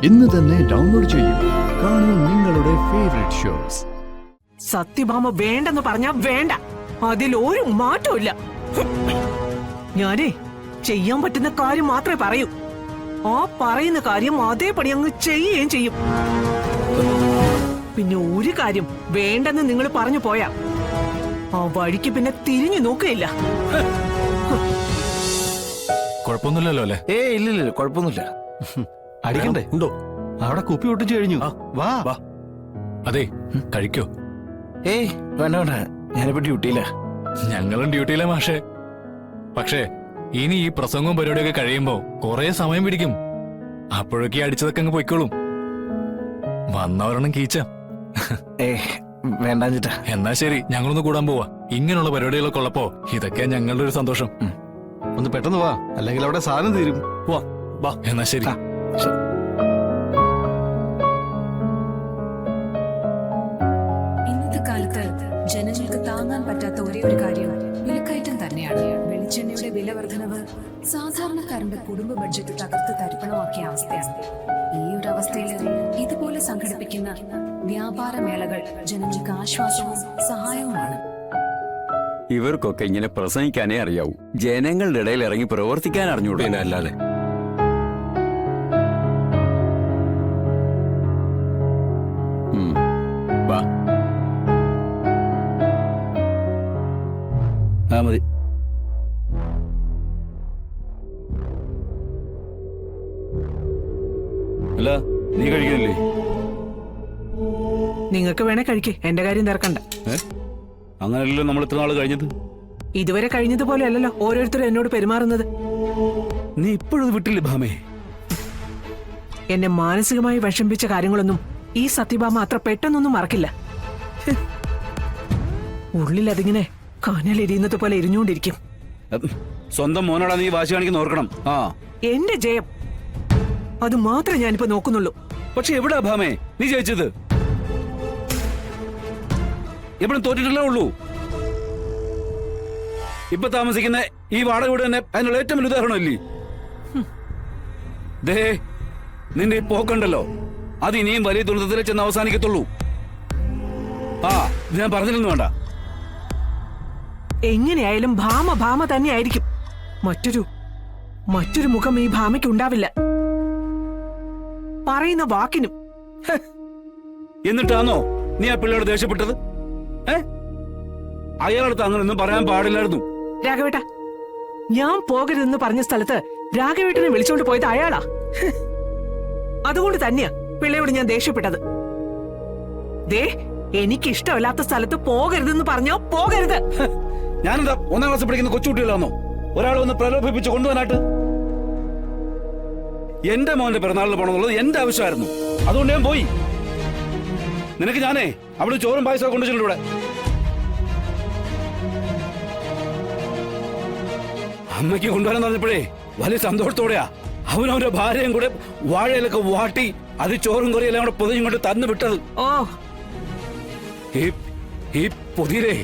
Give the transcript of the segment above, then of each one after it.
ഇന്ന് തന്നെ ഡൗൺലോഡ് ചെയ്യൂ. കാണൂ നിങ്ങളുടെ ഫേവറേറ്റ് ഷോസ്. സത്യഭാമ വേണ്ടെന്ന് പറഞ്ഞാ വേണ്ട, അതിലൊരു മാറ്റമില്ല. ഞാനേ ചെയ്യാൻ പറ്റുന്ന കാര്യം മാത്രമേ പറയൂ. ആ പറയുന്ന കാര്യം അതേപടി അങ്ങ് ചെയ്യുകയും ചെയ്യും. പിന്നെ ഒരു കാര്യം വേണ്ടെന്ന് നിങ്ങൾ പറഞ്ഞു പോയാ ആ വഴിക്ക് പിന്നെ തിരിഞ്ഞു നോക്കുകയില്ല. കുഴപ്പമൊന്നുമില്ലല്ലോ അല്ലേ? ഇല്ല കുഴപ്പമൊന്നുമില്ല. അടിക്കണ്ടേ? ഉണ്ടോ? അവിടെ കുപ്പി ഒട്ടിച്ചു കഴിഞ്ഞു. വാ വാ. അതെ, കഴിക്കോ? വേണ്ട വേണ്ട, ഞാനിപ്പോ ഡ്യൂട്ടിയില്ല. ഞങ്ങളും ഡ്യൂട്ടിയിലെ മാഷേ. പക്ഷേ ഇനി ഈ പ്രസംഗവും പരിപാടിയൊക്കെ കഴിയുമ്പോ കൊറേ സമയം പിടിക്കും. അപ്പോഴൊക്കെ അടിച്ചതൊക്കെ അങ്ങ് പൊയ്ക്കോളും. വന്നവരണം കീച്ച. വേണ്ടാഞ്ഞിട്ടാ. എന്നാ ശരി, ഞങ്ങളൊന്ന് കൂടാൻ പോവാ. ഇങ്ങനെയുള്ള പരിപാടികളൊക്കെ ഉള്ളപ്പോ ഇതൊക്കെ ഞങ്ങളുടെ ഒരു സന്തോഷം. ഒന്ന് പെട്ടെന്ന് വാ, അല്ലെങ്കിൽ അവിടെ സാധനം തീരും. വാ വാ. എന്നാ ശരി. ഇന്നത്തെ കാലത്ത് ജനങ്ങൾക്ക് താങ്ങാൻ പറ്റാത്ത ഒരേ ഒരു കാര്യം വിലക്കയറ്റം തന്നെയാണ്. വെളിച്ചെണ്ണയുടെ വില വർധനവ് സാധാരണക്കാരന്റെ കുടുംബ ബഡ്ജറ്റ് തകർത്ത് തരിപ്പണമാക്കിയ അവസ്ഥയാണ്. ഈ ഒരു അവസ്ഥയിൽ ഇതുപോലെ സംഘടിപ്പിക്കുന്ന വ്യാപാര മേളകൾ ജനങ്ങൾക്ക് ആശ്വാസവും സഹായവുമാണ്. ഇവർക്കൊക്കെ ഇങ്ങനെ പ്രസംഗിക്കാനേ അറിയാവൂ. ജനങ്ങളുടെ ഇടയിൽ ഇറങ്ങി പ്രവർത്തിക്കാൻ അറിഞ്ഞൂടേ? അല്ലാതെ വാ. മതി. അല്ല, നീ കഴിക്കുന്നില്ലേ? നിങ്ങൾക്ക് വേണേ കഴിക്കേ, എന്റെ കാര്യം തിരക്കണ്ട. അങ്ങനെയല്ലല്ലോ നമ്മൾ ഇത്ര നാള് കഴിഞ്ഞത്. ഇതുവരെ കഴിഞ്ഞതുപോലെ അല്ലല്ലോ ഓരോരുത്തരും എന്നോട് പെരുമാറുന്നത്. നീ ഇപ്പോഴത് വിട്ടില്ലേ ഭാമേ? എന്നെ മാനസികമായി വിഷമിപ്പിച്ച കാര്യങ്ങളൊന്നും ഈ സത്യഭാമ അത്ര പെട്ടെന്നൊന്നും മറക്കില്ല. ഉള്ളിൽ അതിങ്ങനെ കനലെരിയുന്നത് പോലെ എരിഞ്ഞുകൊണ്ടിരിക്കും. സ്വന്തം മോനോടാ നീ വാശി കാണിക്കുന്ന ഓർക്കണം. എന്റെ ജയം അത് മാത്രമേ ഞാനിപ്പോ നോക്കുന്നുള്ളൂ. പക്ഷെ എവിടാ ഭാമേ നീ ജയിച്ചത്? എപ്പോഴും തോറ്റിട്ടല്ലേ ഉള്ളൂ. ഇപ്പൊ താമസിക്കുന്ന ഈ വാടക വീട് തന്നെ അതിനുള്ള ഏറ്റവും വലിയ ഉദാഹരണമല്ലേ? ദേ, നിന്റെ ഈ പോക്കുണ്ടല്ലോ, അത് ഇനിയും വലിയ ദുരിതത്തിൽ ചെന്ന് അവസാനിക്കത്തുള്ളൂ. ഇത് ഞാൻ പറഞ്ഞില്ലെന്ന് വേണ്ട. എങ്ങനെയായാലും ഭാമ തന്നെയായിരിക്കും. മറ്റൊരു മുഖം ഈ ഭാമയ്ക്ക് ഉണ്ടാവില്ല. പറയുന്ന വാക്കിനും. എന്നിട്ടാണോ നീ ആ പിള്ളേരോട് ദേഷ്യപ്പെട്ടത്? അയാളടുത്ത് അങ്ങനൊന്നും പറയാൻ പാടില്ലായിരുന്നു. രാഘവേട്ട, ഞാൻ പോകരുതെന്ന് പറഞ്ഞ സ്ഥലത്ത് രാഘവേട്ടനെ വിളിച്ചോണ്ട് പോയത് അയാളാ. അതുകൊണ്ട് തന്നെയാ പിള്ളയോട് ഞാൻ ദേഷ്യപ്പെട്ടത്. ദേ, എനിക്ക് ഇഷ്ടമല്ലാത്ത സ്ഥലത്ത് പോകരുതെന്ന് പറഞ്ഞോ പോകരുത്. ഞാനെന്താ 1ാം ക്ലാസ് പഠിക്കുന്ന കൊച്ചുകുട്ടികളാണോ ഒരാളെ ഒന്ന് പ്രലോഭിപ്പിച്ച് കൊണ്ടുപോകാനായിട്ട്? എന്റെ മോന്റെ പിറന്നാളിന് പോകണമെന്നുള്ളത് എന്റെ ആവശ്യമായിരുന്നു. അതുകൊണ്ട് ഞാൻ പോയി. നിനക്ക് ഞാനേ അവിടെ ചോറും പായസമൊക്കെ കൊണ്ടുവച്ചിട്ടുണ്ട്. ഇവിടെ അമ്മയ്ക്ക് കൊണ്ടുവരാൻ പറഞ്ഞപ്പോഴേ വലിയ സന്തോഷത്തോടെയാ അവനവന്റെ ഭാര്യയും കൂടെ വാഴയിലൊക്കെ വാട്ടി അത് ചോറും കറിയെല്ലാം കൂടെ പൊതിഞ്ഞും കൊണ്ട് തന്നു വിട്ടത്. ഈ പൊതിയിലേ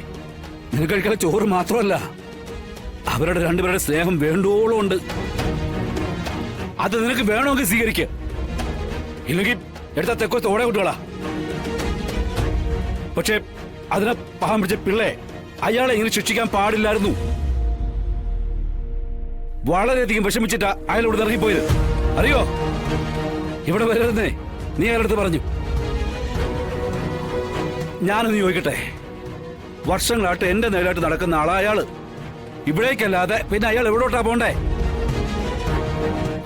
നിനക്ക് കഴിക്കുന്ന ചോറ് മാത്രമല്ല, അവരുടെ രണ്ടുപേരുടെ സ്നേഹം വേണ്ടോളം ഉണ്ട്. അത് നിനക്ക് വേണമെങ്കിൽ സ്വീകരിക്കുക, ഇല്ലെങ്കിൽ എടുത്ത തെക്കോത്ത് ഓടെ കുട്ടികളാ. പക്ഷെ അതിനെ പാവം പിടിച്ച പിള്ളേ അയാളെ ഇങ്ങനെ ശിക്ഷിക്കാൻ പാടില്ലായിരുന്നു. വളരെയധികം വിഷമിച്ചിട്ടാ അയാളോട് ഇറങ്ങിപ്പോയത്, അറിയോ? ഇവിടെ വരരുന്നേ നീ അയാളടുത്ത് പറഞ്ഞു. ഞാനൊന്ന് ചോദിക്കട്ടെ, വർഷങ്ങളായിട്ട് എന്റെ നേരായിട്ട് നടക്കുന്ന ആളാ അയാള്. ഇവിടേക്കല്ലാതെ പിന്നെ അയാൾ എവിടോട്ടാ പോണ്ടേ?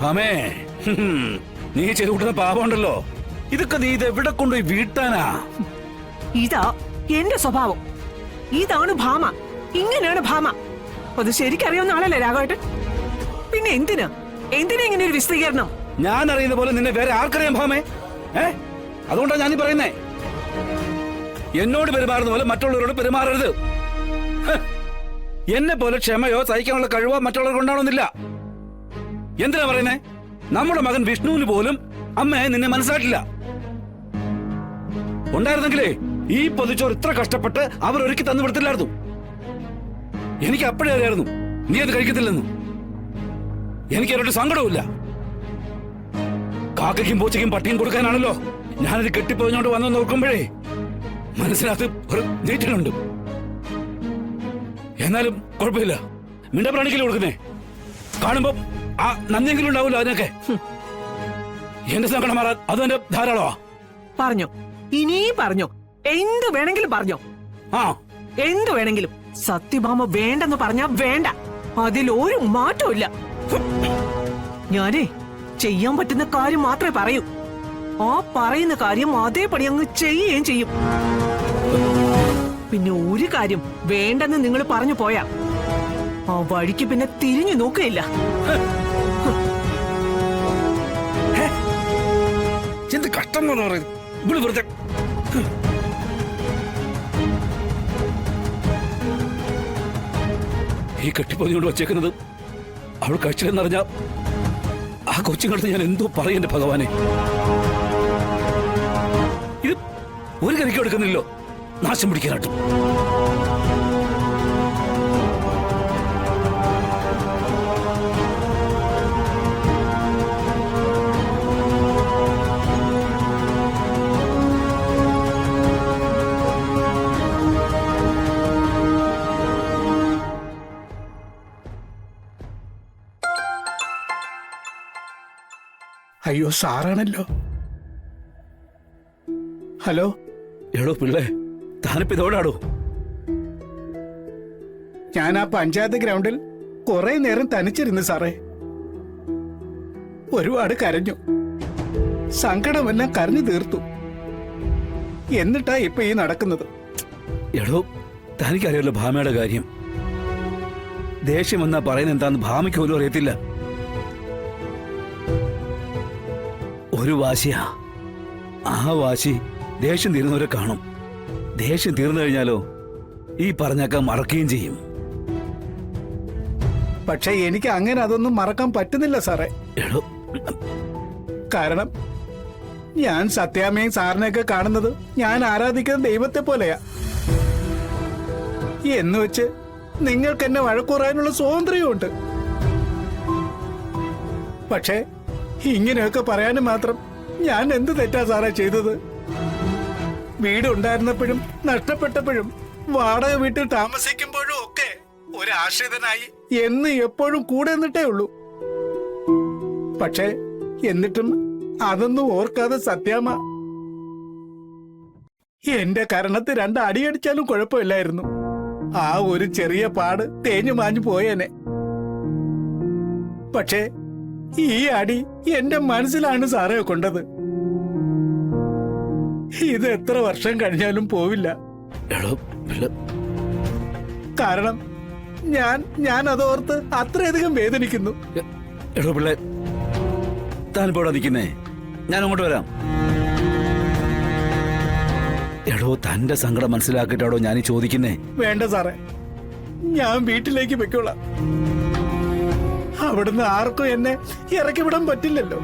ആമേ, നീ ചെയ്തു കൂട്ടുന്ന പാപമുണ്ടല്ലോ, ഇതൊക്കെ നീ ഇത് എവിടെ കൊണ്ടുപോയി വീട്ടാനാ? ഇതാ എന്റെ സ്വഭാവം. ഇതാണ് ഭാമ. ഇങ്ങനെയാണ് ഭാമ. അത് ശരിക്കറിയാവുന്ന ആളല്ലേ രാഘവേട്ടൻ? പിന്നെ എന്തിനാ ഇങ്ങനെ ഒരു വിസ്തീകരണം? ഞാൻ അറിയുന്ന പോലെ നിന്നെ വേറെ ആർക്കറിയാം ഭാമേ? അതുകൊണ്ടാ ഞാനീ പറയുന്നേ, എന്നോട് പെരുമാറുന്ന പോലെ മറ്റുള്ളവരോട് പെരുമാറരുത്. എന്നെ പോലെ ക്ഷമയോ സഹിക്കാനുള്ള കഴിവോ മറ്റുള്ളവർക്ക് ഉണ്ടാവണമെന്നില്ല. എന്തിനാ പറയുന്നേ? നമ്മുടെ മകൻ വിഷ്ണുവിന് പോലും അമ്മയെ നിന്നെ മനസ്സിലാക്കില്ല. ഉണ്ടായിരുന്നെങ്കിലേ ഈ പൊതിച്ചോറ് ഇത്ര കഷ്ടപ്പെട്ട് അവർ ഒരുക്കി തന്നു വിടത്തില്ലായിരുന്നു. എനിക്ക് അപ്പോഴേ അറിയായിരുന്നു നീ അത് കഴിക്കത്തില്ലെന്ന്. എനിക്ക് അവരുടെ സങ്കടവുമില്ല. കാക്കയ്ക്കും പൂച്ചയ്ക്കും പട്ടിയും കൊടുക്കാനാണല്ലോ ഞാനത് കെട്ടിപ്പൊതിഞ്ഞോണ്ട് വന്നു നോക്കുമ്പോഴേ മനസ്സിനകത്ത് ഒരു നീറ്റലുണ്ട്. എന്നാലും കുഴപ്പമില്ല, മിണ്ടപ്രാണിക്കല് കൊടുക്കുന്നേ. കാണുമ്പോ ആ നന്ദിയെങ്കിലും ഉണ്ടാവില്ല അതിനൊക്കെ. എന്റെ സങ്കടം മാറാൻ അത് എന്റെ ധാരാളമാ. പറഞ്ഞോ, ഇനിയും പറഞ്ഞോ, എന്ത് വേണമെങ്കിലും പറഞ്ഞോ, ആ എന്ത് വേണമെങ്കിലും. സത്യഭാമ വേണ്ടെന്ന് പറഞ്ഞാ വേണ്ട, അതിലൊരു മാറ്റവും ഇല്ല. ഞാനേ ചെയ്യാൻ പറ്റുന്ന കാര്യം മാത്രമേ പറയൂ. ആ പറയുന്ന കാര്യം അതേപടി അങ്ങ് ചെയ്യുകയും ചെയ്യും. പിന്നെ ഒരു കാര്യം വേണ്ടെന്ന് നിങ്ങൾ പറഞ്ഞു പോയാ ആ വഴിക്ക് പിന്നെ തിരിഞ്ഞു നോക്കുകയില്ല. എന്ത് കഷ്ടം എന്ന് പറയുന്നത് ഇവിടെ വെറുതെ. ഈ കെട്ടിപ്പൊതിഞ്ഞോണ്ട് വച്ചേക്കുന്നത് അവൾ കഴിച്ചില്ലെന്നറിഞ്ഞ ആ കൊച്ചുങ്ങളടുത്ത് ഞാൻ എന്തോ പറയും എന്റെ ഭഗവാനെ. ഇത് ഒരു കറിക്ക് എടുക്കുന്നില്ലോ, നാശം പിടിക്കാനായിട്ടും. അയ്യോ സാറാണല്ലോ. ഹലോ. എടോ പിള്ളേ, താനിപ്പോ ഇതോടാടോ? ഞാൻ ആ പഞ്ചായത്ത് ഗ്രൗണ്ടിൽ കുറെ നേരം തനിച്ചിരുന്നു സാറേ. ഒരുപാട് കരഞ്ഞു, സങ്കടമെല്ലാം കരഞ്ഞു തീർത്തു. എന്നിട്ടാ ഇപ്പൊ ഈ നടക്കുന്നത്. എടോ, തനിക്കറിയാലോ ഭാമയുടെ കാര്യം. ദേഷ്യം എന്നാ പറയുന്നത് എന്താന്ന് ഭാമയ്ക്ക് പോലും അറിയത്തില്ല. ഒരു വാശിയാ, ആ വാശി ദേഷ്യം തീരുന്നവരെ കാണും. ദേഷ്യം തീർന്നു കഴിഞ്ഞാലോ ഈ പറഞ്ഞൊക്കെ മറക്കുകയും ചെയ്യും. പക്ഷെ എനിക്ക് അങ്ങനെ അതൊന്നും മറക്കാൻ പറ്റുന്നില്ല സാറേ. എടോ, കാരണം ഞാൻ സത്യാമ്മയും സാറിനെയൊക്കെ കാണുന്നത് ഞാൻ ആരാധിക്കുന്ന ദൈവത്തെ പോലെയാ. എന്ന് വെച്ച് നിങ്ങൾക്ക് എന്നെ വഴക്കുറാനുള്ള സ്വാതന്ത്ര്യമുണ്ട്. പക്ഷേ ഇങ്ങനെയൊക്കെ പറയാനും മാത്രം ഞാൻ എന്ത് തെറ്റാ സാറേ ചെയ്തത്? വീടുണ്ടായിരുന്നപ്പോഴും നഷ്ടപ്പെട്ടപ്പോഴും വാടക വീട്ടിൽ താമസിക്കുമ്പോഴും ഒക്കെ ഒരു ആശ്രിതനായി എന്ന് എപ്പോഴും കൂടെ നിന്നിട്ടേ ഉള്ളൂ. പക്ഷേ എന്നിട്ടും അതൊന്നും ഓർക്കാതെ സത്യാമ്മ എന്റെ കരണത്ത് 2 അടിയടിച്ചാലും കുഴപ്പമില്ലായിരുന്നു. ആ ഒരു ചെറിയ പാട് തേഞ്ഞു മാഞ്ഞു പോയേനെ. പക്ഷേ ഈ അടി എന്റെ മനസ്സിലാണ് സാറേ കൊണ്ടത്. ഇത് എത്ര വർഷം കഴിഞ്ഞാലും പോവില്ല. എടോ പിള്ള, കാരണം ഞാൻ അതോർത്ത് അത്രയധികം വേദനിക്കുന്നു. എടോ പിള്ളേ, താനിപ്പോ ഇവിടെ നിൽക്കുന്നേ, ഞാൻ അങ്ങോട്ട് വരാം. എടോ, തന്റെ സങ്കടം മനസ്സിലാക്കിയിട്ടാടോ ഞാൻ ചോദിക്കുന്നേ. വേണ്ട സാറേ, ഞാൻ വീട്ടിലേക്ക് വെക്കോളാം. അവിടുന്ന് ആർക്കും എന്നെ ഇറക്കി വിടാൻ പറ്റില്ലല്ലോ.